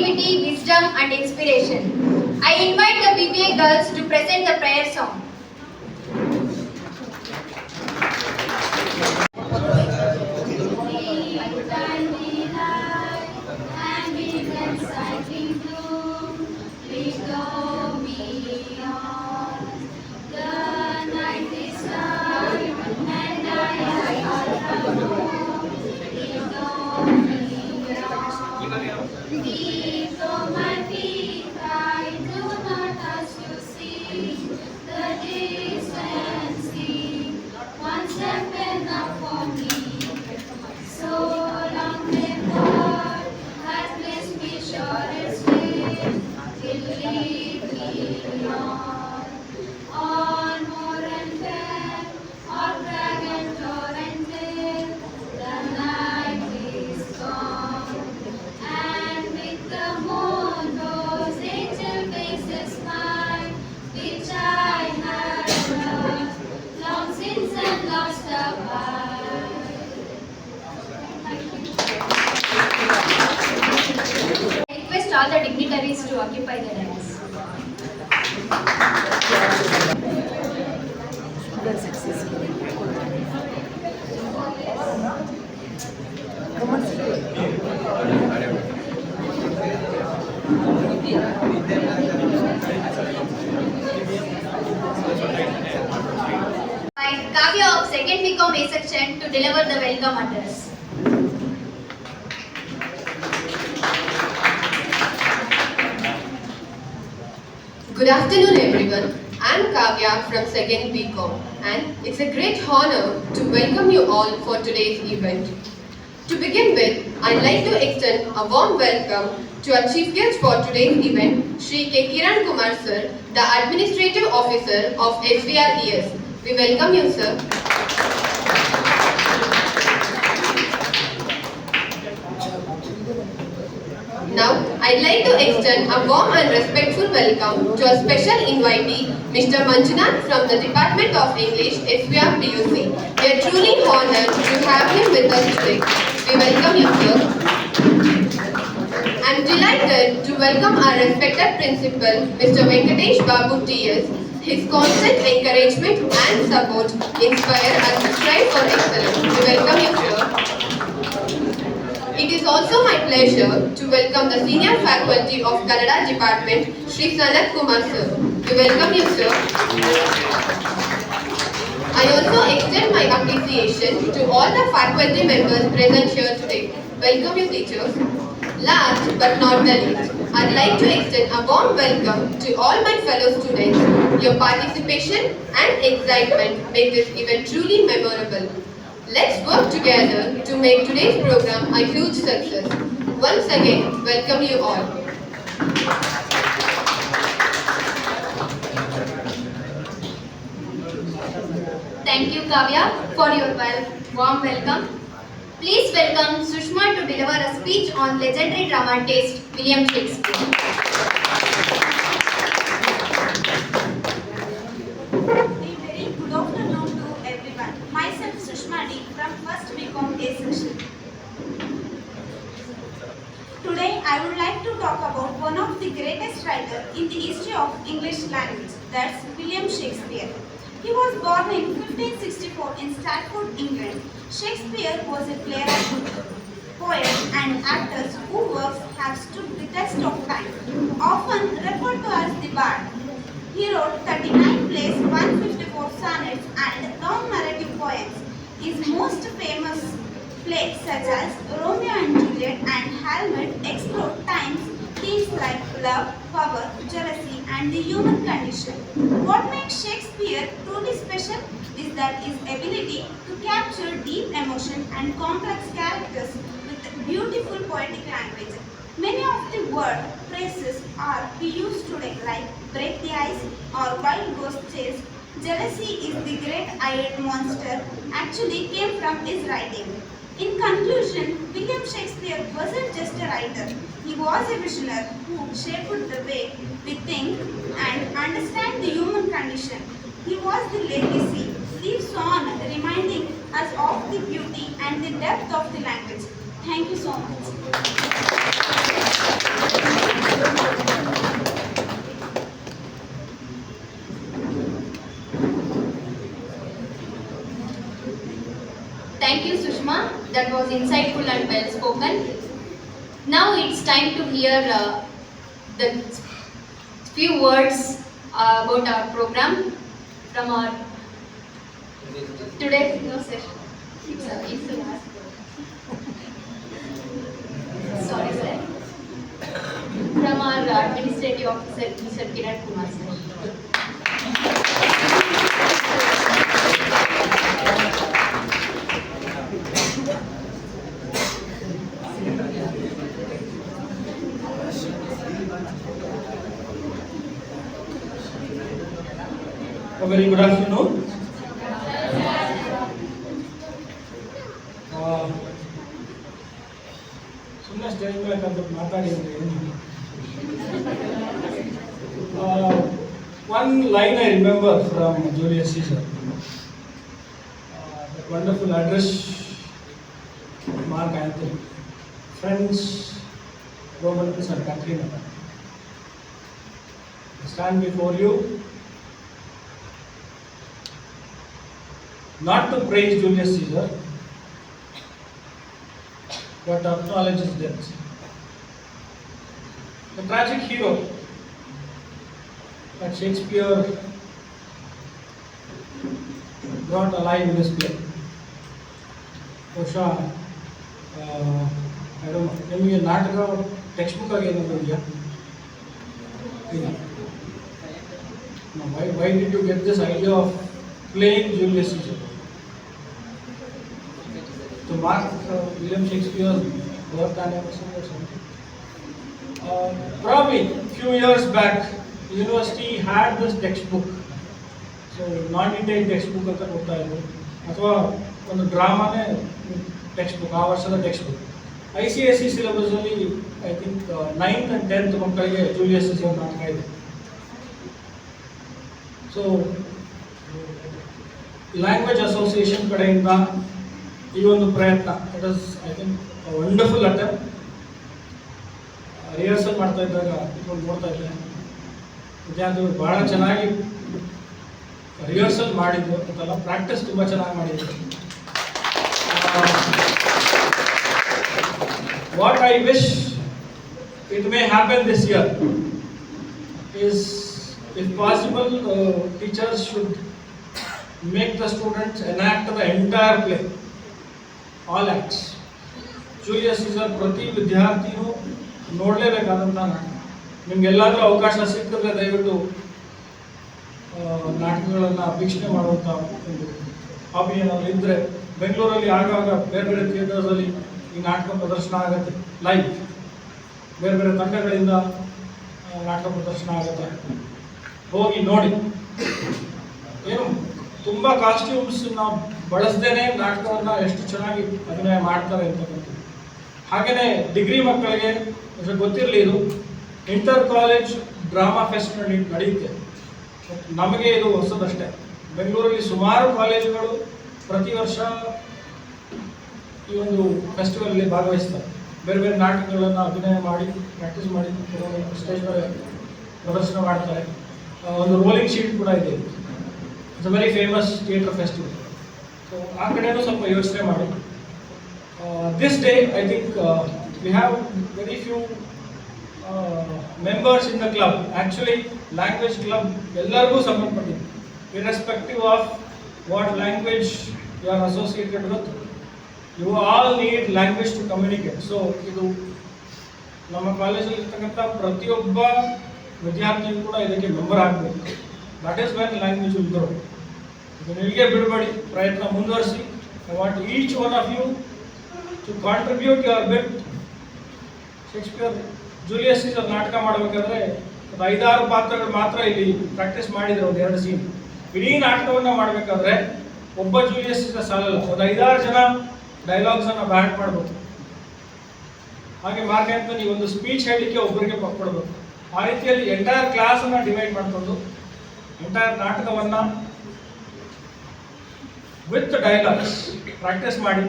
creativity, wisdom and inspiration. I invite the BBA girls to present the prayer song. All the dignitaries to occupy the dais. By Kavya of 2nd BCom A section to deliver the welcome address. Good afternoon everyone. I am Kavya from 2nd BCom and it's a great honor to welcome you all for today's event. To begin with, I'd like to extend a warm welcome to our chief guest for today's event, Shri K. Kiran Kumar sir, the Administrative Officer of SVRES. We welcome you sir. Now, I'd like to extend a warm and respectful welcome to a special invitee, Mr. Manjunath from the Department of English, SVR PUC. We are truly honored to have him with us today. We welcome you, sir. I'm delighted to welcome our respected principal, Mr. Venkatesh Babu TS. His constant encouragement and support inspire us to strive for excellence. We welcome you, sir. It is also my pleasure to welcome the Senior Faculty of Kannada Department, Shri Sanat Kumar sir. We welcome you sir. I also extend my appreciation to all the faculty members present here today. Welcome you teachers. Last but not the least, I'd like to extend a warm welcome to all my fellow students. Your participation and excitement make this event truly memorable. Let's work together to make today's program a huge success. Once again, welcome you all. Thank you Kavya for your warm welcome. Please welcome Sushma to deliver a speech on legendary dramatist William Shakespeare. Today, I would like to talk about one of the greatest writers in the history of English language, that's William Shakespeare. He was born in 1564 in Stratford, England. Shakespeare was a playwright, poet and actor whose works have stood the test of time, often referred to as the Bard. He wrote 39 plays, 154 sonnets and long narrative poems. His most famous plays such as Romeo and Juliet and Hamlet explore themes like love, power, jealousy and the human condition. What makes Shakespeare truly special is that his ability to capture deep emotion and complex characters with beautiful poetic language. Many of the word phrases we use today like break the ice or wild ghost chase. Jealousy is the great-eyed monster actually came from his writing. In conclusion, William Shakespeare wasn't just a writer. He was a visionary who shaped the way we think and understand the human condition. He was the legacy lives on, reminding us of the beauty and the depth of the language. Thank you so much. that was insightful and well spoken. Now it's time to hear the few words about our program from our today. No sir, it's the last word. Sorry sir. From our administrative officer, Mr. Kiran Kumar sir. A very good afternoon. ಸುಮ್ಮನೆ stage ಮೇಲೆ ಅಂತ ಮಾತಾಡಿ ಅಂದ್ರೆ one line I remember from Julius Caesar, that wonderful address, Mark Antony, friends, Romans and countrymen, I stand before you not to praise Julius Caesar, but to acknowledge his death. The tragic hero that Shakespeare brought alive in his play. ಬಹುಶಃ ನಿಮಗೆ ನಾಟಕ text book ಆಗಿ ಏನಾದರೂ ಇದೆಯಾ? ಇಲ್ಲ. Why did you get this idea of playing Julius Caesar? To mark William Shakespeare's birth anniversary or something. Probably few years back, the university had this textbook. So non-detailed textbook ಅಂತ ಕೊಡ್ತಾ ಇದ್ರು, ಅಥವಾ ಒಂದು ಡ್ರಾಮಾನೇ text book, ಆ ವರ್ಷದ text book. ICSE syllabus ಅಲ್ಲಿ I think 9th and 10th ಮಕ್ಕಳಿಗೆ Julius Caesar ನಾಟಕ ಇದೆ. ಸೊ ಲ್ಯಾಂಗ್ವೇಜ್ ಅಸೋಸಿಯೇಷನ್ ಕಡೆಯಿಂದ ಈ ಒಂದು ಪ್ರಯತ್ನ, it is I think wonderful attempt. Rehearsal ಮಾಡ್ತಾ ಇದ್ದಾಗ ಇಟ್ಕೊಂಡು ನೋಡ್ತಾ ಇದ್ದೆ, ವಿದ್ಯಾರ್ಥಿಗಳು ಭಾಳ ಚೆನ್ನಾಗಿ ರಿಹರ್ಸಲ್ ಮಾಡಿದ್ರು ಅಂತಲ್ಲ, ಪ್ರಾಕ್ಟೀಸ್ ತುಂಬ ಚೆನ್ನಾಗಿ ಮಾಡಿದ್ರು. What I wish it may happen this year is, if possible, teachers should make the students enact the entire play, all acts. Julius Caesar ಪ್ರತಿ ವಿದ್ಯಾರ್ಥಿಯೂ ನೋಡಲೇಬೇಕಾದಂಥ ನಾಟಕ. ನಿಮ್ಗೆಲ್ಲಾದರೂ ಅವಕಾಶ ಸಿಕ್ಕಿದ್ರೆ ದಯವಿಟ್ಟು ನಾಟಕಗಳನ್ನು ವೀಕ್ಷಣೆ ಮಾಡುವಂಥ ಒಂದು ಹಾಬಿ ಏನಾದರೂ ಇದ್ದರೆ, ಬೆಂಗಳೂರಲ್ಲಿ ಆಗಾಗ ಬೇರೆ ಬೇರೆ ಥಿಯೇಟರ್ಸಲ್ಲಿ ಈ ನಾಟಕ ಪ್ರದರ್ಶನ ಆಗುತ್ತೆ, ಲೈವ್ ಬೇರೆ ಬೇರೆ ತಂಡಗಳಿಂದ ನಾಟಕ ಪ್ರದರ್ಶನ ಆಗುತ್ತೆ, ಹೋಗಿ ನೋಡಿ. ಏನು ತುಂಬ ಕಾಸ್ಟ್ಯೂಮ್ಸ್ ನಾವು ಬಳಸದೇನೆ ನಾಟಕವನ್ನು ಎಷ್ಟು ಚೆನ್ನಾಗಿ ಅಭಿನಯ ಮಾಡ್ತಾರೆ ಅಂತಕ್ಕಂಥದ್ದು. ಹಾಗೆಯೇ ಡಿಗ್ರಿ ಮಕ್ಕಳಿಗೆ ಗೊತ್ತಿರಲಿ, ಇದು ಇಂಟರ್ ಕಾಲೇಜ್ ಡ್ರಾಮಾ ಫೆಸ್ಟ್ ನಡೆಯುತ್ತೆ. ನಮಗೆ ಇದು ಹೊಸದಷ್ಟೇ. ಬೆಂಗಳೂರಲ್ಲಿ ಸುಮಾರು ಕಾಲೇಜುಗಳು ಪ್ರತಿ ವರ್ಷ ಈ ಒಂದು ಫೆಸ್ಟಿವಲಲ್ಲಿ ಭಾಗವಹಿಸ್ತಾರೆ. ಬೇರೆ ಬೇರೆ ನಾಟಕಗಳನ್ನು ಅಭಿನಯ ಮಾಡಿ ಪ್ರಾಕ್ಟೀಸ್ ಮಾಡಿ ಸ್ಟೇಜ್ ಮೇಲೆ ಪ್ರದರ್ಶನ ಮಾಡ್ತಾರೆ. ಒಂದು ರೋಲಿಂಗ್ ಶೀಟ್ ಕೂಡ ಇದೆ. It's a very famous theatre festival. So ಆ ಕಡೆಯೂ ಸ್ವಲ್ಪ ಯೋಚನೆ ಮಾಡಿ. This day I think we have very few members in the club. Actually language club ಎಲ್ಲರಿಗೂ ಸಂಬಂಧಪಟ್ಟಿದೆ, irrespective of what language you are associated with. You all need language to communicate. So ಇದು ನಮ್ಮ ಕಾಲೇಜಲ್ಲಿ ಇರ್ತಕ್ಕಂಥ ಪ್ರತಿಯೊಬ್ಬ ವಿದ್ಯಾರ್ಥಿಯು ಕೂಡ ಇದಕ್ಕೆ ಮೆಂಬರ್ ಆಗಬೇಕು. That is when language will grow. ಇದನ್ನು ಇಲ್ಲಿಗೆ ಬಿಡಬೇಡಿ, ಪ್ರಯತ್ನ ಮುಂದುವರಿಸಿ. I want each one of you to contribute your bit. Shakespeare Julius Caesar ನಾಟಕ ಮಾಡಬೇಕಾದ್ರೆ ಒಂದು 5-6 ಪಾತ್ರಗಳು ಮಾತ್ರ ಇಲ್ಲಿ ಪ್ರಾಕ್ಟೀಸ್ ಮಾಡಿದ್ರು, ಒಂದು 2 ಸೀನ್. ಇಡೀ ನಾಟಕವನ್ನು ಮಾಡಬೇಕಾದ್ರೆ ಒಬ್ಬ ಜೂಲಿಯಸ್ ಸೀಸರ್ ಸಾಲಲ್ಲ, ಒಂದು 5-6 ಜನ ಡೈಲಾಗ್ಸನ್ನು ಬ್ಯಾಟ್ ಮಾಡಬೇಕು. ಹಾಗೆ ಮಾರ್ಕ್ ಆಂಟನಿ ಒಂದು ಸ್ಪೀಚ್ ಹೇಳಲಿಕ್ಕೆ ಒಬ್ಬರಿಗೆ ಕೊಡಬೇಕು. ಆ ರೀತಿಯಲ್ಲಿ ಎಂಟೈರ್ ಕ್ಲಾಸನ್ನು ಡಿವೈಡ್ ಮಾಡಿಕೊಂಡು ಎಂಟೈರ್ ನಾಟಕವನ್ನು ವಿತ್ ಡೈಲಾಗ್ಸ್ ಪ್ರಾಕ್ಟೀಸ್ ಮಾಡಿ.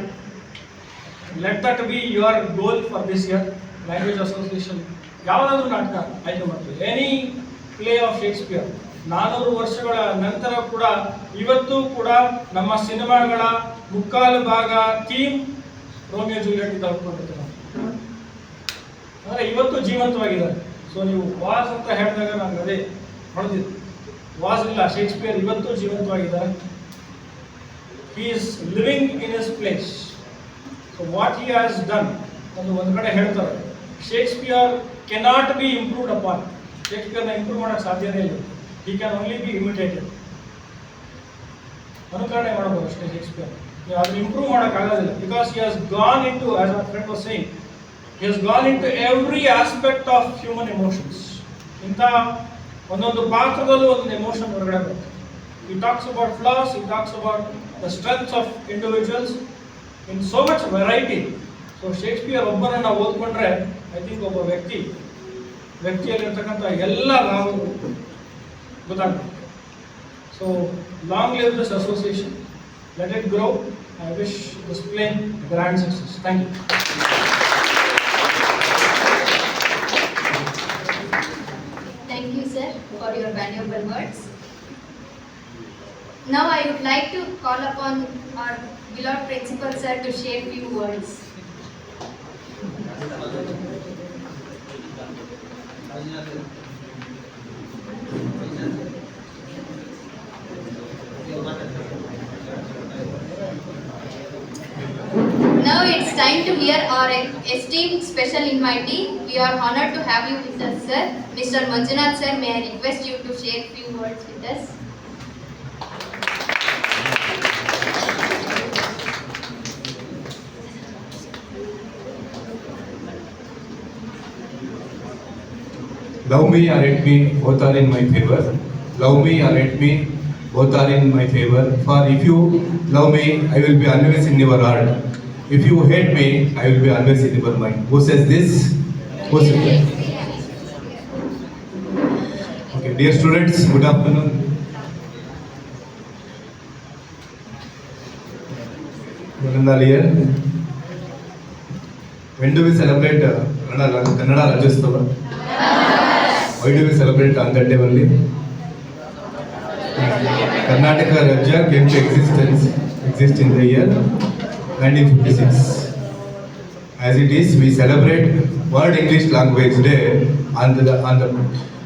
Let that be your goal for this year. Language association ಯಾವುದಾದ್ರೂ ನಾಟಕ ಆಯ್ಕೆ ಮಾಡ್ತೀವಿ, ಎನಿ ಪ್ಲೇ ಆಫ್ ಶೇಕ್ಸ್ಪಿಯರ್. 400 ವರ್ಷಗಳ ನಂತರ ಕೂಡ ಇವತ್ತು ಕೂಡ ನಮ್ಮ ಸಿನಿಮಾಗಳ ಮುಕ್ಕಾಲು ಭಾಗ ಥೀಮ್ ರೋಮಿಯೋ ಜೂಲಿಯಟ್ ಇದ್ದ ಹುಡ್ಕೊಂಡಿರ್ತಾರೆ ಅಂದರೆ ಇವತ್ತು ಜೀವಂತವಾಗಿದ್ದಾರೆ. ಸೊ ನೀವು ವಾಸ್ ಅಂತ ಹೇಳಿದಾಗ ನನಗೆ ಅದೇ ಹೊಡೆದಿದ್ದು. ವಾಸ್ ಇಲ್ಲ, ಶೇಕ್ಸ್ಪಿಯರ್ ಇವತ್ತು ಜೀವಂತವಾಗಿದ್ದಾರೆ. He is living in his place. So what he has done ಒಂದು ಕಡೆ ಹೇಳ್ತಾರೆ, Shakespeare cannot be improved upon. ಶೇಕ್ಸ್ಪಿಯರ್ನ ಇಂಪ್ರೂವ್ ಮಾಡೋಕ್ಕೆ ಸಾಧ್ಯನೇ ಇಲ್ಲ. He can only be imitated. ಅನುಕರಣೆ ಮಾಡಬಹುದು ಅಷ್ಟೇ ಶೇಕ್ಸ್ಪಿಯರ್. ನೀವು ಅದನ್ನು ಇಂಪ್ರೂವ್ ಮಾಡೋಕ್ಕಾಗೋದಿಲ್ಲ. Because he has gone in to, as our friend was saying, he has gone into every aspect of human emotions. ಇಂಥ ಒಂದೊಂದು ಪಾತ್ರದಲ್ಲೂ ಒಂದು ಎಮೋಷನ್ ಹೊರಗಡೆ ಬರುತ್ತೆ. He talks about flaws, he talks about the strengths of individuals in so much variety. So Shakespeare ಒಬ್ಬರನ್ನ ಓದ್ಕೊಂಡ್ರೆ I think ಒಬ್ಬ ವ್ಯಕ್ತಿಯಲ್ಲಿರ್ತಕ್ಕಂಥ ಎಲ್ಲ ನಾವು ಗೊತ್ತಾಗುತ್ತೆ. So long live this association, let it grow. I wish this play grand success. Thank you. Thank you, sir, for your valuable words. Now I would like to call upon our beloved principal, sir, to share few words. Now it's time to hear our esteemed special invitee. We are honored to have you with us, sir. Mr. Manjunath, sir, may I request you to share few words with us? Love me or hate me, both are in my favor. Love me or hate me, both are in my favor. For if you love me, I will be always in your heart. If you hate me, I will be always in your mind. Who says this? Who says that? Okay, dear students, good afternoon. Here. When do we celebrate Kannada Rajyotsava? Why do we celebrate on that day only? Karnataka Rajya came to exist in the year 1956. As it is, we celebrate World English Language Day on the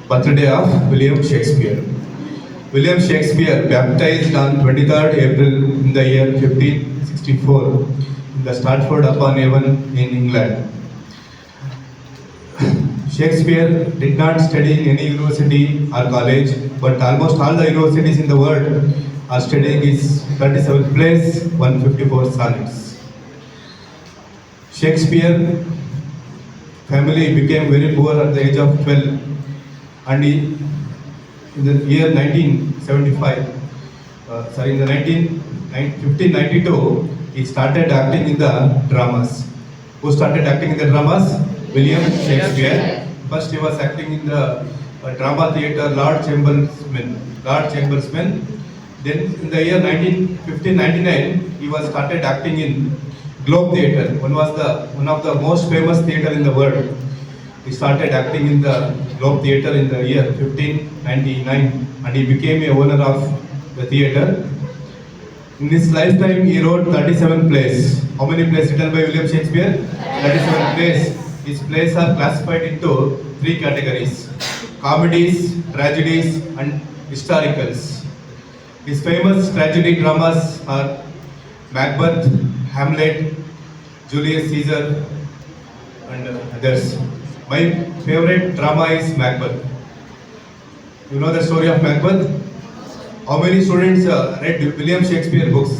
birthday of William Shakespeare. William Shakespeare, baptized on 23rd April in the year 1564 in the Stratford-upon-Avon in England. Shakespeare did not study in any university or college, but almost all the universities in the world are studying his 37th plays, 154 sonnets. Shakespeare family became very poor at the age of 12, and he, in the year 1592, he started acting in the dramas. Who started acting in the dramas? William Shakespeare. First he was acting in the drama theatre Lord Chambersman. Then in the year 1599 he was started acting in Globe Theatre, one of the most famous theatre in the world. He started acting in the Globe Theatre in the year 1599 and he became a owner of the theatre. In his lifetime he wrote 37 plays. How many plays written by William Shakespeare? 37 plays. His plays are classified into 3 categories: comedies, tragedies and historicals. His famous tragedy dramas are Macbeth, Hamlet, Julius Caesar and others. My favorite drama is Macbeth. You know the story of Macbeth? How many students read William Shakespeare books?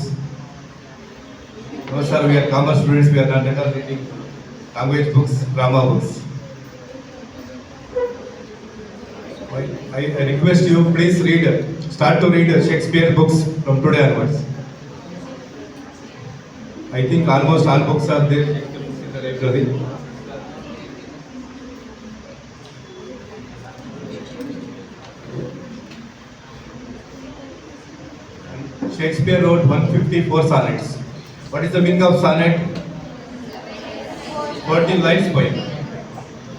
No sir, we are commerce students, we are not at all reading language books, drama books. I request you, please start to read Shakespeare books from today onwards. I think almost all books are there in the library. Shakespeare wrote 154 sonnets. What is the meaning of sonnet? 14 lines poem.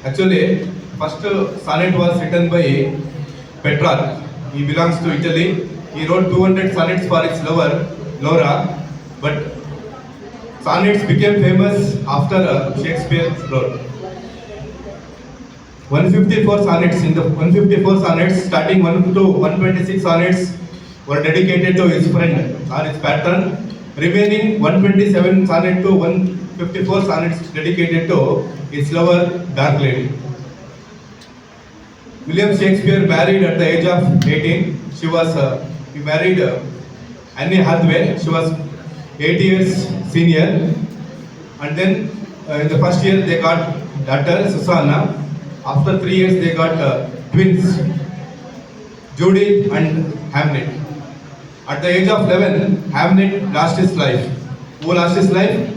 Actually, first sonnet was written by Petrarch. He belongs to Italy. He wrote 200 sonnets for his lover, Laura, but Sonnets became famous after Shakespeare wrote. 154 sonnets. In the 154 sonnets, starting 1 to 126 sonnets were dedicated to his friend or his patron. Remaining 127 sonnet to 154 sonnets dedicated to his lover, Dark Lady. William Shakespeare married at the age of 18. He married Anne Hathaway. She was 8 years senior. And then in the first year they got daughter Susanna. After 3 years they got twins, Judy and Hamlet. At the age of 11, Hamlet lost his life. Who lost his life?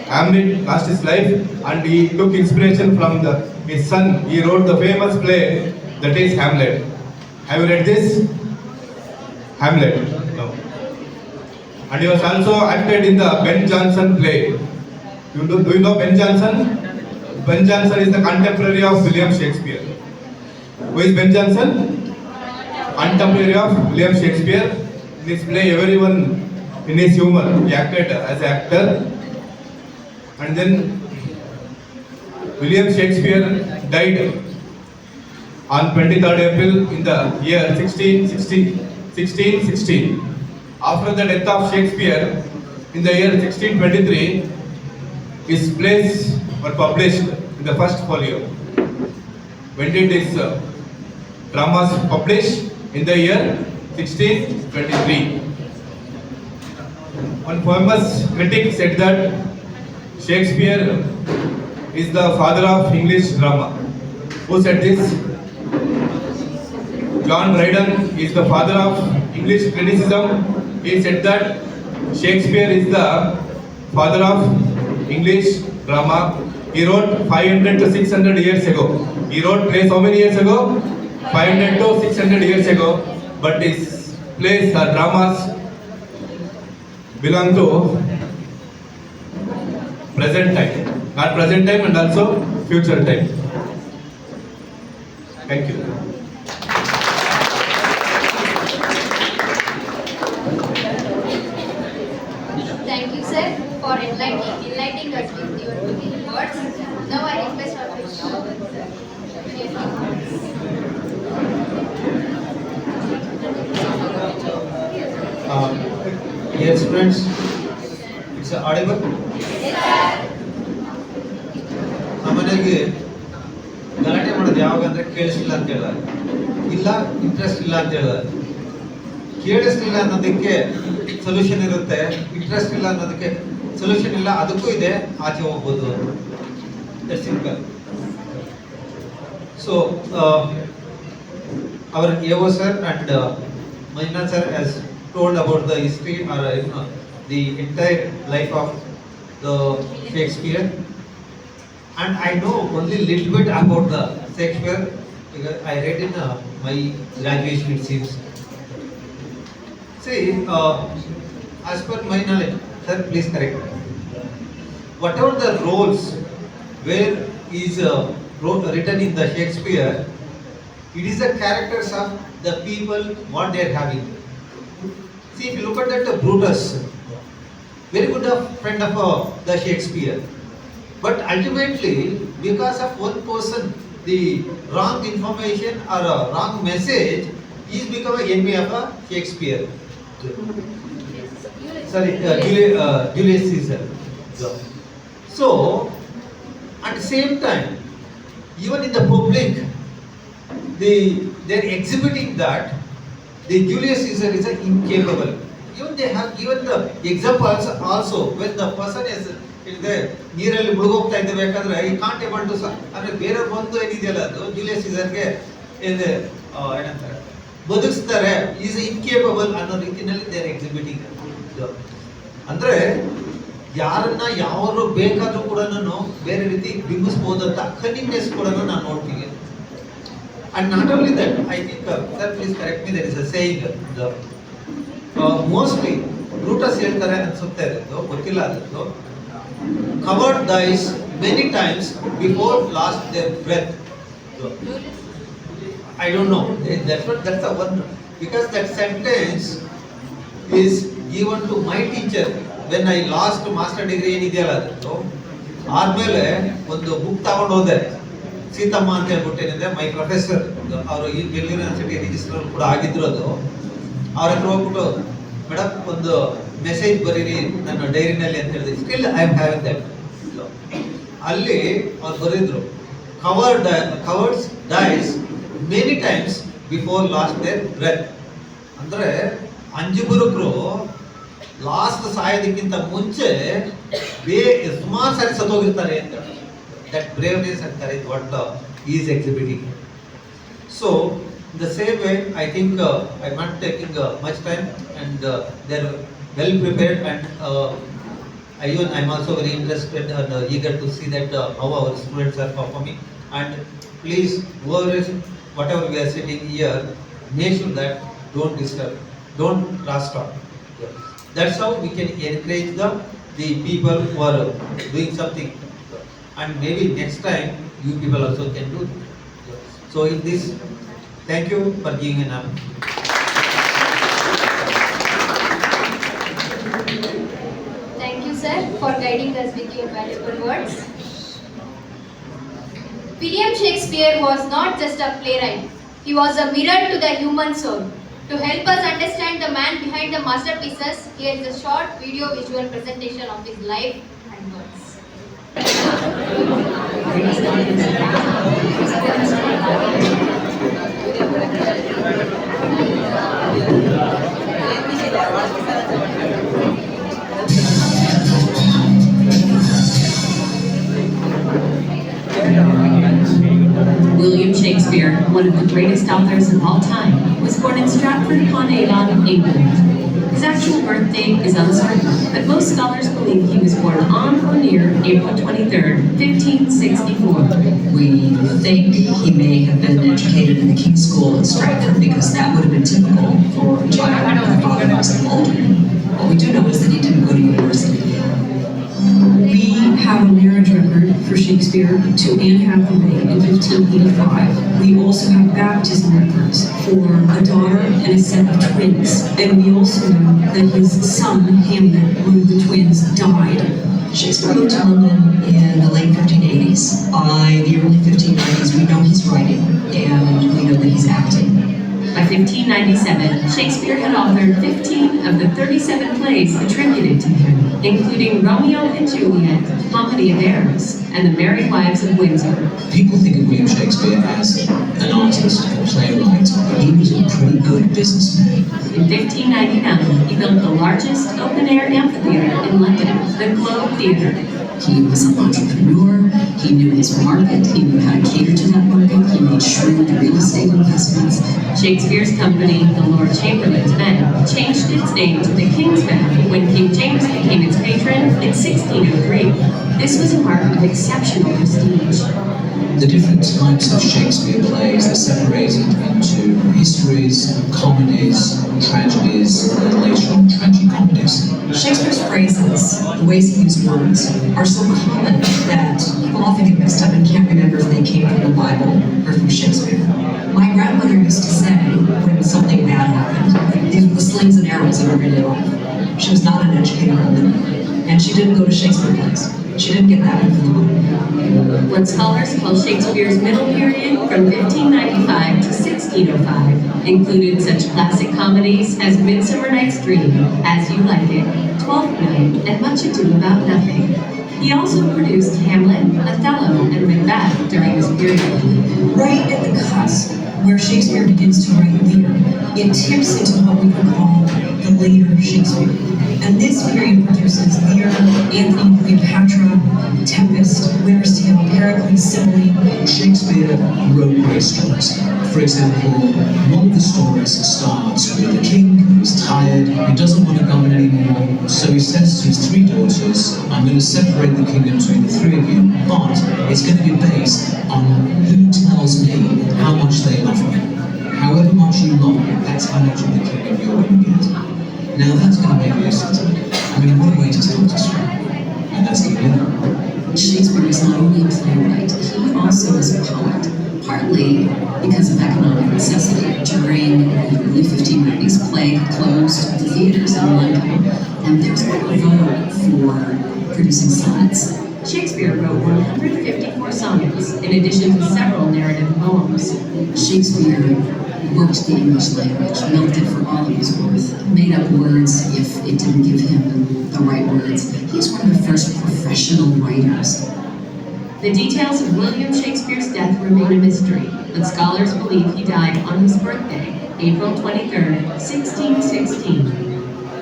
Hamlet lost his life, and he took inspiration from his son. He wrote the famous play that is Hamlet. Have you read this? Hamlet. No. And he was also acted in the Ben Jonson play. Do you know Ben Jonson? Ben Jonson is the contemporary of William Shakespeare. Who is Ben Jonson? Contemporary of William Shakespeare. In his play, everyone in his humor, he acted as an actor. And then William Shakespeare died on 23rd April in the year 1616. After the death of Shakespeare in the year 1623, his plays were published in the first folio. When did his dramas published? In the year 1623. One famous critic said that Shakespeare is the father of English drama. Who said this? John Dryden is the father of English criticism. He said that Shakespeare is the father of English drama. He wrote 500 to 600 years ago. He wrote plays how many years ago? 500 to 600 years ago. But his plays or dramas belong to present time. Not present time and also future time. Thank you. Thank you, sir, for enlightening us with your words. Now I request our Dear students, it's audible. ನಮ್ಮನೆಗೆ ಗಲಾಟೆ ಮಾಡೋದು ಯಾವಾಗ ಅಂದ್ರೆ ಕೇಳಿಸ್ಲಿಲ್ಲ ಅಂತ ಹೇಳಿದಾಗ, ಇಲ್ಲ interest ಇಲ್ಲ ಅಂತ ಹೇಳಿದಾಗ. ಕೇಳಿಸ್ಲಿಲ್ಲ ಅನ್ನೋದಕ್ಕೆ ಸೊಲ್ಯೂಷನ್ ಇರುತ್ತೆ, ಇಂಟ್ರೆಸ್ಟ್ ಇಲ್ಲ ಅನ್ನೋದಕ್ಕೆ ಸೊಲ್ಯೂಷನ್ ಇಲ್ಲ, ಅದಕ್ಕೂ ಇದೆ, ಆಚೆ ಹೋಗ್ಬೋದು. That's simple. So our AO sir and Manjunath sir has told about the history or the entire life of the Shakespeare, and I know only little bit about the Shakespeare because I read in my graduation, it seems. See, as per my knowledge, sir, please correct me. Whatever the roles where is written in the Shakespeare, it is the characters of the people what they are having. See, if you look at that Brutus, very good friend of the Shakespeare, but ultimately because of one person, the wrong information or a wrong message, he is become an enemy of Shakespeare. Sorry, Julius Caesar. So, at the same time, even in the public, they are exhibiting that the Julius Caesar is incapable. Even they have given the examples also when the person is ನೀರಲ್ಲಿ ಮುಳುಗೋಗ್ತಾ ಇದ್ದಬೇಕಾದ್ರೆ ಈ can't able to ಅಂದ್ರೆ ಬೇರೆ ಬಂದು ಏನಿದೆಯಲ್ಲ ಅದು Julius ಸೀಸರ್ಗೆ ಏನಂತಾರೆ ಬದುಕಿಸ್ತಾರೆ, is incapable ಅನ್ನೋ ರೀತಿಯಲ್ಲಿ ದೇ ಆರ್ ಎಕ್ಸಿಬಿಟಿಂಗ್. ಅಂದ್ರೆ ಯಾರನ್ನ ಯಾರು ಬೇಕಾದ್ರೂ ಕೂಡ ಬೇರೆ ರೀತಿ ಬಿಂಬಿಸಬಹುದಂತ ಕನ್ನಿಂಗ್ನೆಸ್ ಕೂಡ ನಾನು ನೋಡ್ತೀನಿ. And not only that, I think, sir, please correct me, there is a saying, mostly Brutus ಹೇಳ್ತಾರೆ ಅನ್ಸುತ್ತೆ, ಗೊತ್ತಿಲ್ಲ ಅದದ್ದು, covered dies many times before lost their breath. I don't know, that's the one, because that sentence is given to my teacher when I lost master degree ಏನಿದೆಯಲ್ಲ ಅದನ್ನು ಆದ್ಮೇಲೆ ಒಂದು book ತಗೊಂಡು ಹೋದೆ, ಸೀತಮ್ಮ ಅಂತ ಹೇಳ್ಬಿಟ್ಟು ಏನಿದೆ ಮೈ ಪ್ರೊಫೆಸರ್, ಅವರು ಈ ಬೆಂಗಳೂರು ಯೂನಿವರ್ಸಿಟಿ ರಿಜಿಸ್ಟ್ರರ್ ಕೂಡ ಆಗಿದ್ರು. ಅದು ಅವ್ರ ಹತ್ರ ಹೋಗ್ಬಿಟ್ಟು ಮೇಡಮ್ ಒಂದು ಮೆಸೇಜ್ ಬರೀರಿ ನನ್ನ ಡೈರಿನಲ್ಲಿ ಅಂತ ಹೇಳಿದೆ. Still I am having that. ಅಲ್ಲಿ ಅವ್ರು ಬರೆದಿದ್ರು, cowards die many times before last their breath. ಅಂದರೆ ಅಂಜುಬುರುಕರು ಲಾಸ್ಟ್ ಸಾಯೋದಕ್ಕಿಂತ ಮುಂಚೆ ಸುಮಾರು ಸಾರಿ ಸತ್ತೋಗಿರ್ತಾರೆ ಅಂತ. That braveness and courage what is exhibiting. So the same way, I think I'm not taking much time, and they're well prepared, and I'm also very interested and eager to see that how our students are performing. And please, whatever we are sitting here, make sure that don't disturb, don't cross talk. That's how we can encourage the people who are doing something, and maybe next time you people also can do. So in this, thank you for giving an hour. Thank you, sir, for guiding us with your valuable words. William Shakespeare was not just a playwright. He was a mirror to the human soul. To help us understand the man behind the masterpieces, here is a short video visual presentation of his life and works. William Shakespeare, one of the greatest authors of all time, was born in Stratford-upon-Avon, England. His actual birth date is uncertain, but most scholars believe he was born on or near April 23rd, 1564. We think he may have been educated in the King's School at Stratford because that would have been typical for a child. My father was an alderman. What we do know is that he didn't go to university. We have a marriage record for Shakespeare to Anne Hathaway in 1585. We also have baptism records for a daughter and a set of twins. And we also know that his son, Hamlet, one of the twins, died. Shakespeare moved to London in the late 1580s. By the early 1590s, we know he's writing, and we know that he's acting. By 1597, Shakespeare had authored 15 of the 37 plays attributed to him, including Romeo and Juliet, Comedy of Errors, and The Merry Wives of Windsor. People think of William Shakespeare as an artist, a playwright. He was a pretty good businessman. In 1599, he built the largest open-air amphitheater in London, the Globe Theatre. He was an entrepreneur. He knew his market. He knew how to cater to that market. He made shrewd real estate investments. Shakespeare's company, the Lord Chamberlain's Men, changed its name to the King's Men when King James became its patron in 1603. This was a mark of exceptional prestige. The different types of Shakespeare plays are separated into histories, comedies, tragedies, and later on tragicomedies. Shakespeare's phrases, the ways he used words, are so common that people often get mixed up and can't remember if they came from the Bible or from Shakespeare. My grandmother used to say, when something bad happened, these were the slings and arrows of everyday life. She was not an educated woman, and she didn't go to Shakespeare plays. She didn't get that one from the Bible. What scholars call Shakespeare's middle period from 1595 to 1605 included such classic comedies as Midsummer Night's Dream, As You Like It, Twelfth Night, and Much Ado About Nothing. He also produced Hamlet, Othello, and Macbeth during this period. Right at the cusp, where Shakespeare begins to write Lear, it tips into what we could call the later Shakespeare. And this period produces Lear, Antony, Cleopatra, Tempest, Winter's Tale, Pericles, Simile. Shakespeare wrote great stories. For example, one of the stories starts with the king who's tired, he doesn't want to govern anymore, so he says to his three daughters, I'm going to separate the kingdom between the three of you, but it's going to be based on who tells me how much they love me. However much you love me, that's how much of the kingdom you're going to get. Now that's going to make me excited. I mean, what a way to start a story. And that's King Lear. Shakespeare is not only a playwright, he also is a poet, partly because of economic necessity. During during the early 1590s, plague closed the theaters in London, and there was a vogue for producing sonnets. Shakespeare wrote 154 sonnets, in addition to several narrative poems. Shakespeare worked the English language, milked it for all it was worth, made up words if it didn't give him the right words. He was one of the first professional writers. The details of William Shakespeare's death remain a mystery, but scholars believe he died on his birthday, April 23, 1616.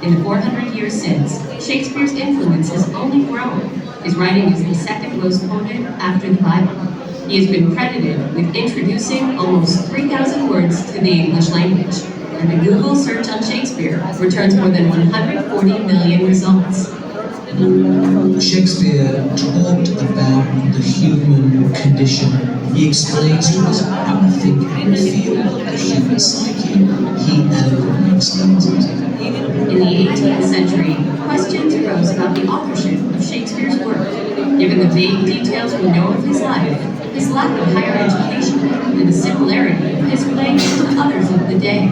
In the 400 years since, Shakespeare's influence has only grown. His writing is the second most quoted after the Bible. He has been credited with introducing almost 3,000 words to the English language, and the Google search on Shakespeare returns more than 140 million results. Shakespeare talked about the human condition. He explains to us how to think and feel the human psyche. He eloquently explains it. In the 18th century, questions arose about the authorship of Shakespeare's work. Given the vague details we know of his life, his lack of higher education, and the similarity of his plays to others of the day.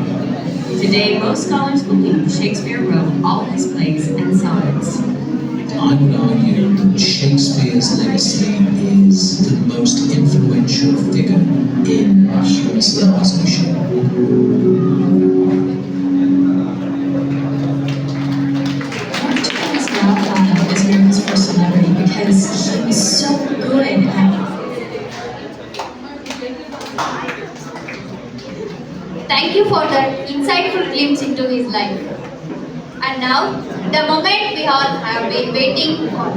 Today, most scholars believe Shakespeare wrote all his plays and sonnets. I would argue that Shakespeare's legacy is the most influential figure in human civilization. He's not thought of as America's first celebrity because he was so good at Thank you for that insightful glimpse into his life. And now, the moment we all have been waiting for.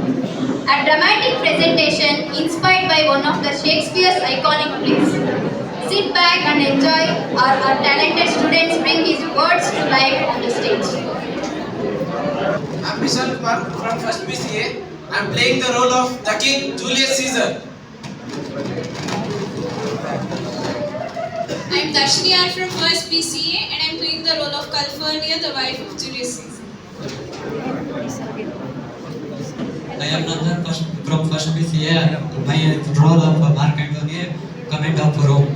A dramatic presentation inspired by one of the Shakespeare's iconic plays. Sit back and enjoy our talented students bring his words to life on the stage. I'm Vishal Kumar from 1st BCA. I'm playing the role of the King Julius Caesar. I'm Darshini R from 1st BCA and I'm playing the role of Calpurnia, the wife of Julius Caesar. I am Nandan from 1st BCA. My role of Mark Antonio, Command of Rome.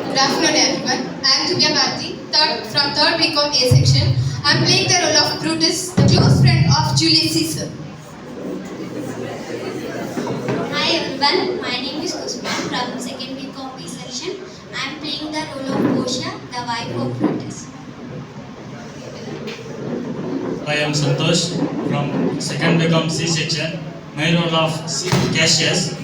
Good afternoon everyone. I am Divya Bharti, from 3rd BCom A section. I am playing the role of Brutus, the close friend of Julius Caesar. Hi everyone, my name is Kusma from 2nd BCom B section. I am playing the role of Portia, the wife of Brutus. I am Santosh from 2nd BCom C section. My role of Cassius.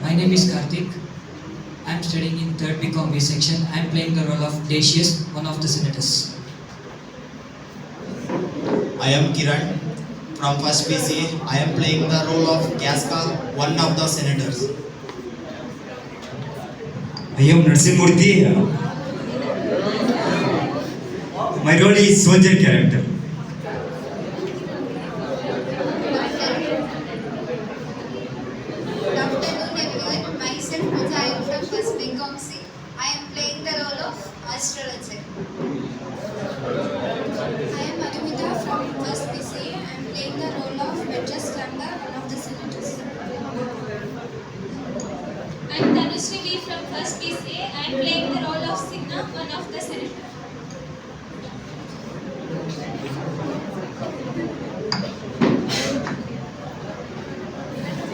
My name is Karthik. I am studying in 3rd BCom B section. I am playing the role of Decius, one of the senators. I am Kiran from 1st BCA. I am playing the role of Casca, one of the senators. I am Narsimurthy. My role is soldier character. Good afternoon everyone. Myself Mujahid from 1st BCom C. I am playing the role of astrologer. I am Madhumita from 1st BCA. I am playing the role of Petrus Lambda, one of the senators. I am Tanushree B from 1st BCA. I am playing the role of Signa, one of the senators.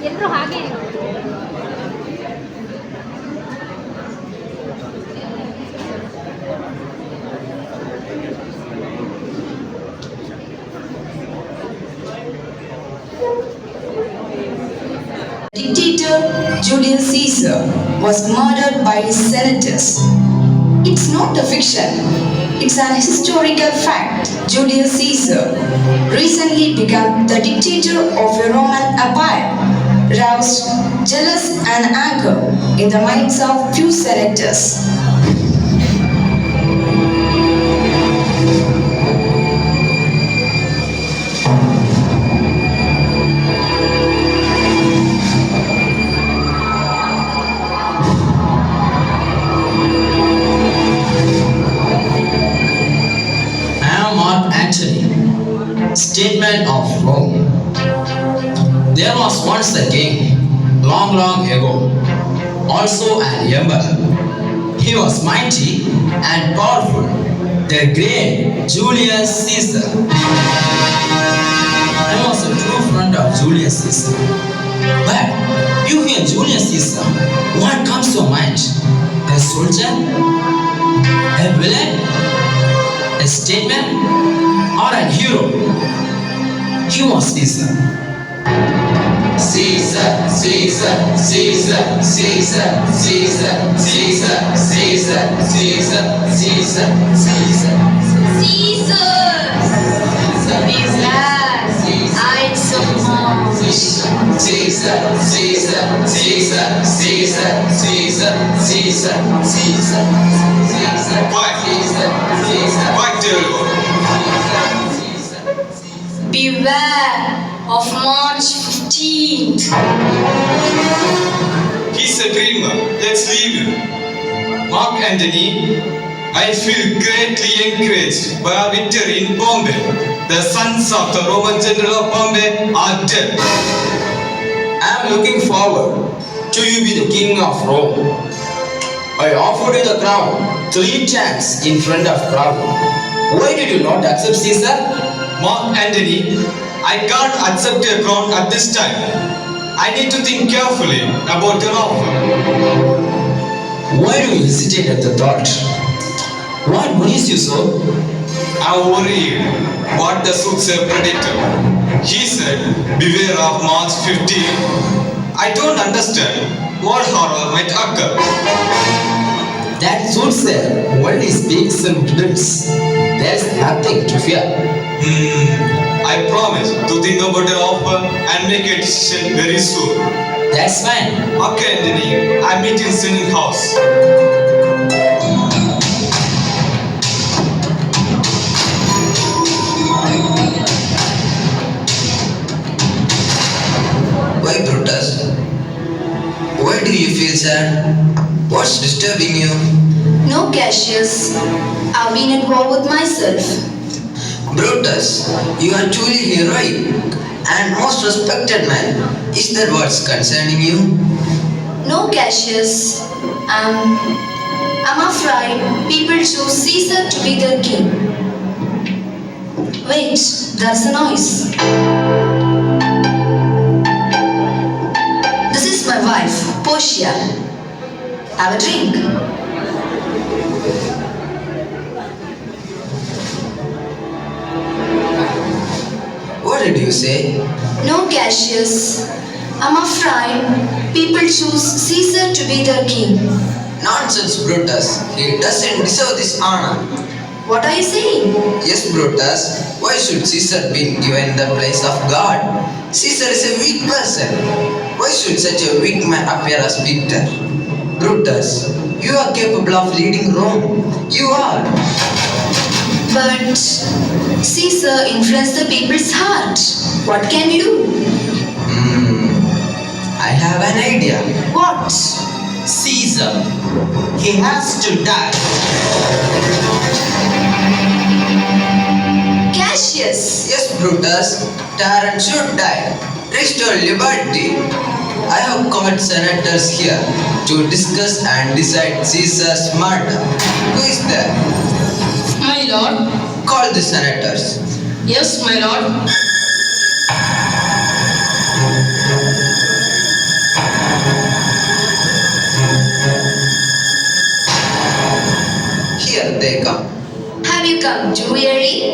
ಎಲ್ಲರೂ ಹಾಗೆ Dictator Julius Caesar was murdered by his senators. It's not a fiction, it's an historical fact. Julius Caesar recently became the dictator of a Roman empire, roused jealous and anger in the minds of few senators. Statement of Rome. There was once a king, long, long ago, also an emperor. He was mighty and powerful, the great Julius Caesar. I was a true friend of Julius Caesar. But you hear Julius Caesar, what comes to your mind? A soldier? A villain? A statesman? Or a hero? He was Caesar. Caesar, Caesar, Caesar, Caesar, Caesar, Caesar, Caesar, Caesar, Caesar, Caesar. Caesar, Caesar, Caesar, Caesar, Caesar, Caesar, Caesar, Caesar. Quite terrible. Beware of March 15th. He's a dreamer. Let's leave him. Mark Antony, I feel greatly encouraged by our victory in Bombay. The sons of the Roman general of Bombay are dead. I am looking forward to you be the king of Rome. I offered you the crown 3 times in front of crowd. Why did you not accept Caesar? Mark Antony, I can't accept a crown at this time. I need to think carefully about your offer. Why do you hesitate at the thought? What worries you so? I'm worried what the soothsayer predicted. He said, beware of March 15. I don't understand what horror might occur. That soothsayer only speaks in riddles. There's nothing to fear. I promise to think about your offer and make a decision very soon. That's fine. Okay, Anthony. I meet in Senate House. Why, Brutus? Why do you feel sad? What's disturbing you? No, Cassius. I've been at war with myself. Brutus, you are truly heroic and most respected man. Is that what's concerning you? No, Cassius. I'm afraid people choose Caesar to be their king. Wait, there's a noise. This is my wife, Portia. Have a drink. What did you say? No, Cassius. I'm afraid people choose Caesar to be their king. Nonsense, Brutus. He doesn't deserve this honor. What are you saying? Yes, Brutus. Why should Caesar be given the place of God? Caesar is a weak person. Why should such a weak man appear as victor? Brutus, you are capable of leading Rome. You are. But Caesar influenced the people's heart. What can we do? I have an idea. What? Caesar. He has to die. Cassius. Yes, Brutus. Tyrant should die. Restore liberty. I have called senators here to discuss and decide Caesar's murder. Who is there? My lord. Call the senators. Yes, my lord. Here they come. Have you come too early?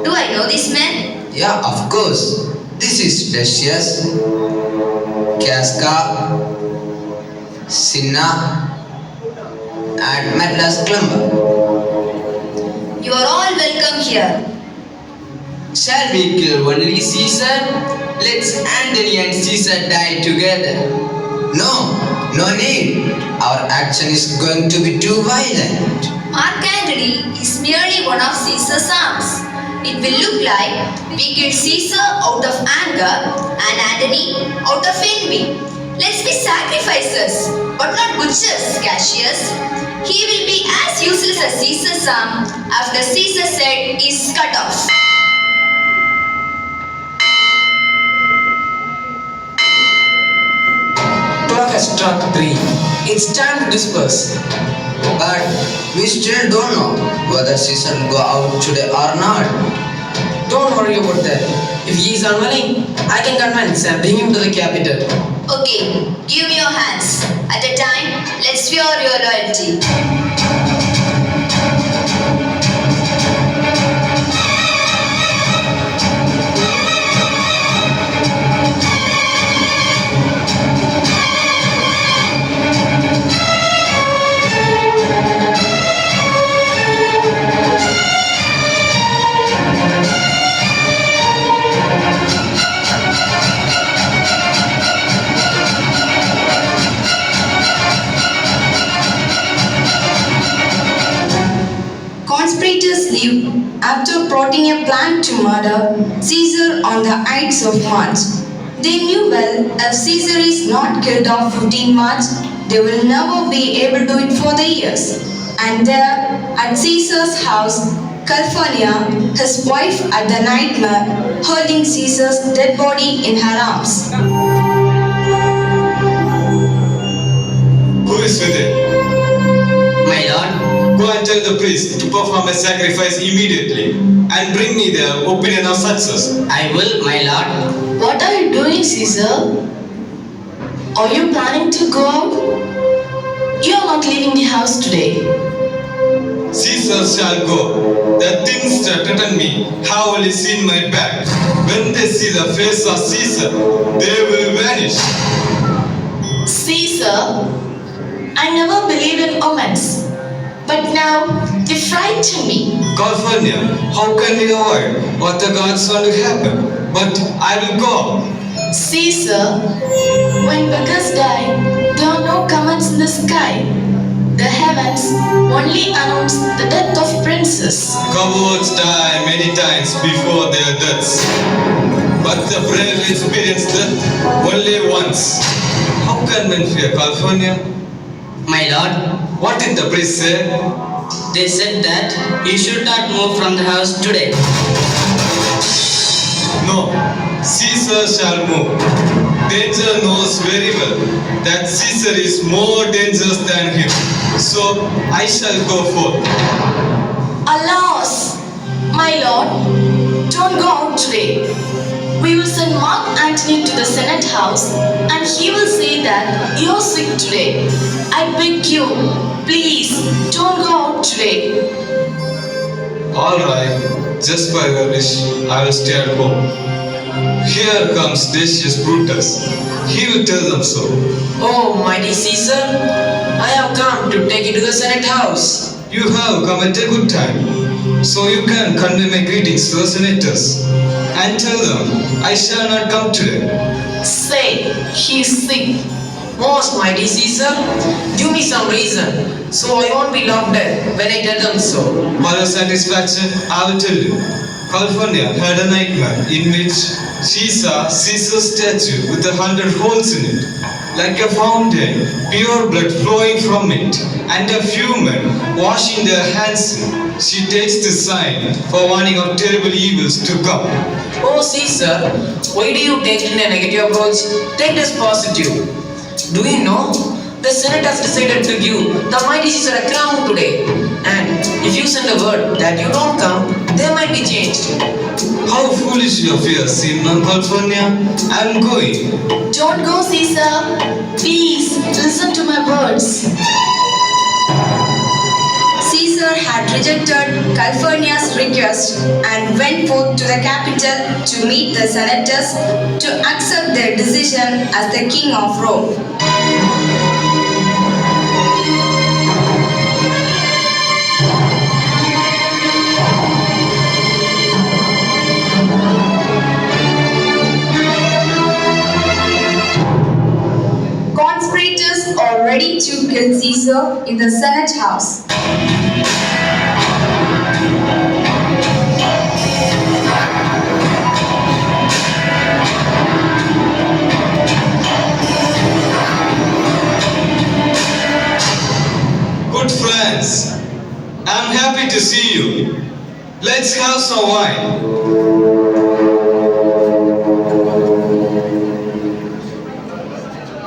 Do I know this man? Yeah, of course. This is Decius, Casca, Cinna, and Metellus Clember. You are all welcome here. Shall we kill only Caesar? Let's Antony and Caesar die together. No, no need. Our action is going to be too violent. Mark Antony is merely one of Caesar's arms. It will look like we killed Caesar out of anger and Antony out of envy. Let's be sacrifices, but not butchers, Cassius. He will be as useless as Caesar's arm after Caesar's head is cut off. struck 3. It's time to disperse. But we still don't know whether Caesar will go out today or not. Don't worry about that. If he is unwilling, I can convince and bring him to the capital. Okay, give me your hands. At a time, let's swear your loyalty. Conspirators leave after plotting a plan to murder Caesar on the Ides of March. They knew well if Caesar is not killed on 15 March, they will never be able to do it for the years. And there, at Caesar's house, California, his wife at the nightmare, holding Caesar's dead body in her arms. Who is with it? My lord, Go and tell the priest to perform a sacrifice immediately and bring me their opinion of success. I will, my lord. What are you doing, Caesar? Are you planning to go out? You are not leaving the house today. Caesar shall go. The things that threaten me have only seen my back. When they see the face of Caesar, they will vanish. Caesar, I never believed in omens, but now they frighten me. California, how can we avoid what the gods want to happen? But I will go. Caesar, when beggars die, there are no comets in the sky. The heavens only announce the death of princes. Cowards die many times before their deaths. But the brave experience death only once. How can men fear California? My lord, What did the priest say? they said that you should not move from the house today. No, Caesar shall move. Danger knows very well that Caesar is more dangerous than him. So I shall go forth. Alas, my lord, don't go out today. We will send Mark Antony to the Senate house and he will say that you're sick today. I beg you, please don't go out today. Alright, just by your wish, I will stay at home. Here comes Decius Brutus. He will tell them so. Oh, mighty Caesar, I have come to take you to the Senate house. You have come at a good time, so you can convey my greetings to the senators and tell them I shall not come today. Say, he's sick. Most mighty Caesar, give me some reason, so I won't be laughed at when I tell them so. For your satisfaction, I will tell you. California had a nightmare in which she saw Caesar's statue with 100 holes in it, like a fountain, pure blood flowing from it, and a few men washing their hands in. She takes this sign for warning of terrible evils to come. Oh Caesar, why do you take in a negative approach? Take this positive. Do you know? The Senate has decided to give the mighty Caesar a crown today. And if you send a word that you don't come, they might be changed. How foolish your fears seem, California. I am going. Don't go, Caesar. Please, listen to my words. Caesar had rejected California's request and went forth to the capital to meet the senators to accept their decision as the king of Rome. Conspirators are ready to kill Caesar in the Senate house. Good friends, I'm happy to see you. Let's have some wine.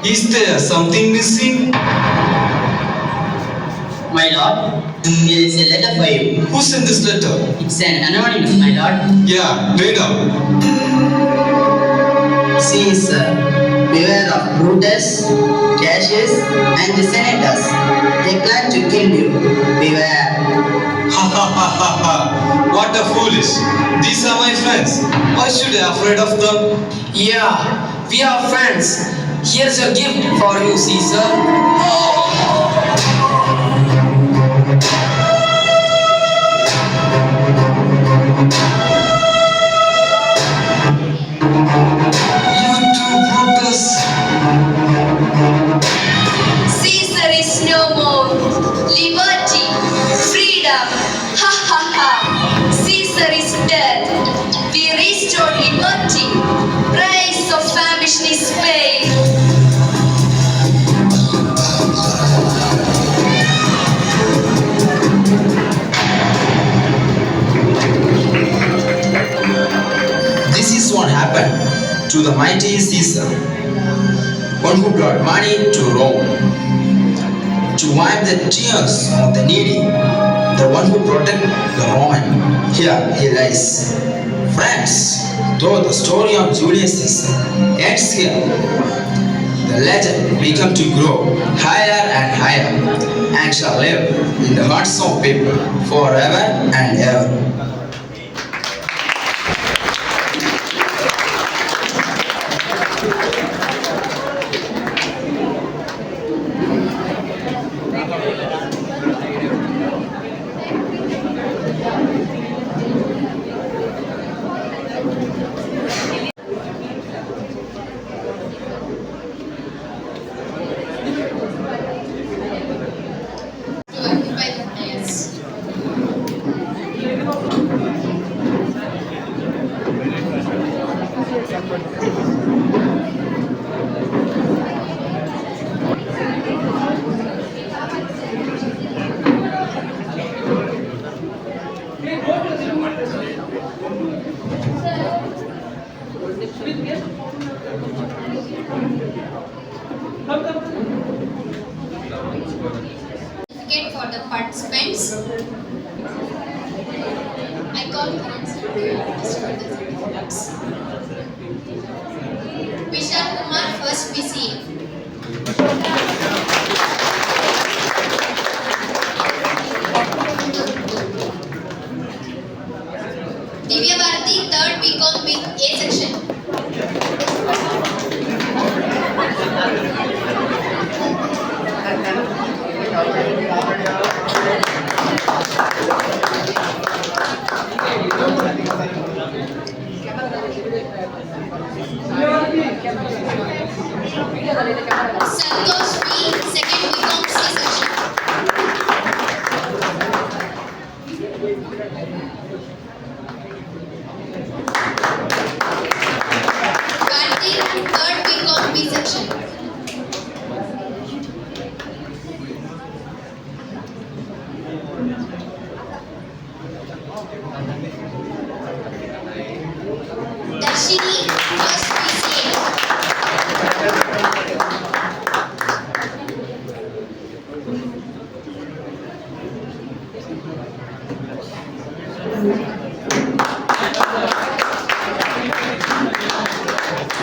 Is there something missing? My lord, here is a letter for you. Who sent this letter? It's an anonymous, my lord. Yeah, read out. See, sir, beware of Brutus, Cassius, and the senators. They plan to kill you. Beware. Ha ha ha ha ha. What a foolish. These are my friends. Why should I be afraid of them? Yeah, we are friends. Here's a gift for you, Caesar. You too, Brutus. Caesar is no more. Liberty, freedom, ha ha ha. Caesar is dead. We restore liberty. Price of famished is paid. This is what happened to the mighty Caesar, one who brought money to Rome, to wipe the tears of the needy, the one who protected the Roman. Here he lies. Friends, though the story of Julius Caesar ends here, the legend began to grow higher and higher and shall live in the hearts of people forever and ever. To occupy the dais. Certificate for the participants. I call Karan sir to distribute the certificates. Vishal Kumar, first BCA. Divya Bharati, third BCom with A section. Santosh B, second BCom C section. Karthik, third BCom B section. Darshini, first BCA.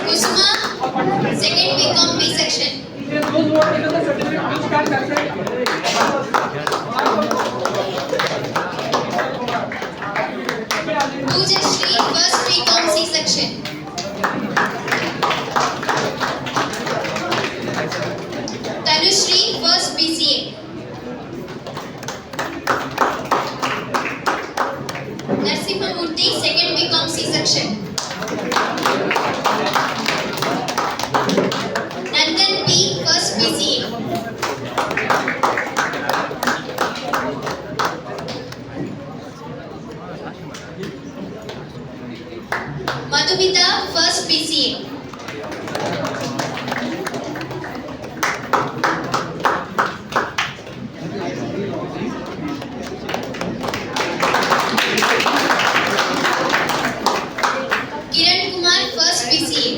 Kusuma, second BCom B section. Pooja Shri, first BCom C section. Tanushri, first BCA. Narsimha Murthy, second BCom C section. Nandan P, first BCA. Madhumita, first BCA. Kiran Kumar, first BCA.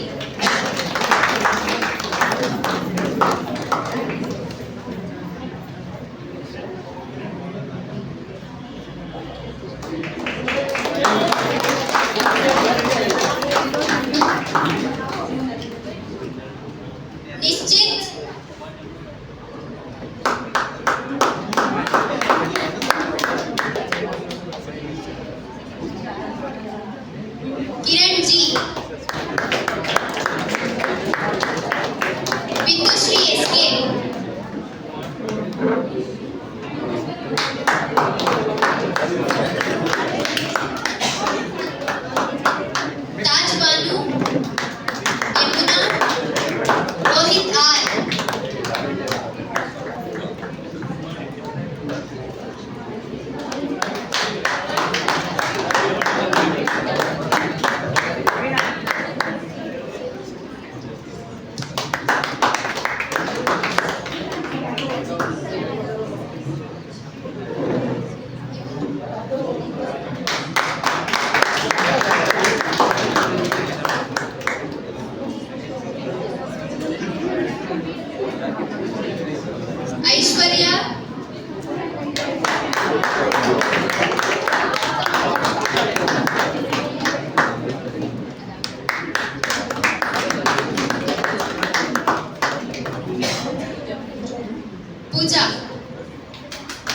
Pooja.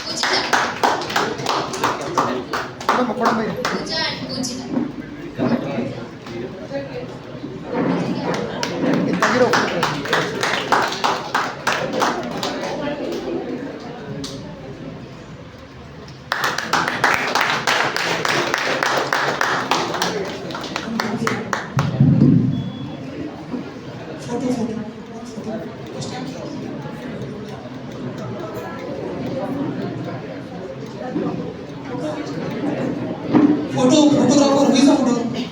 Pujita. Pooja and Pujita. Photographer, who is a photographer?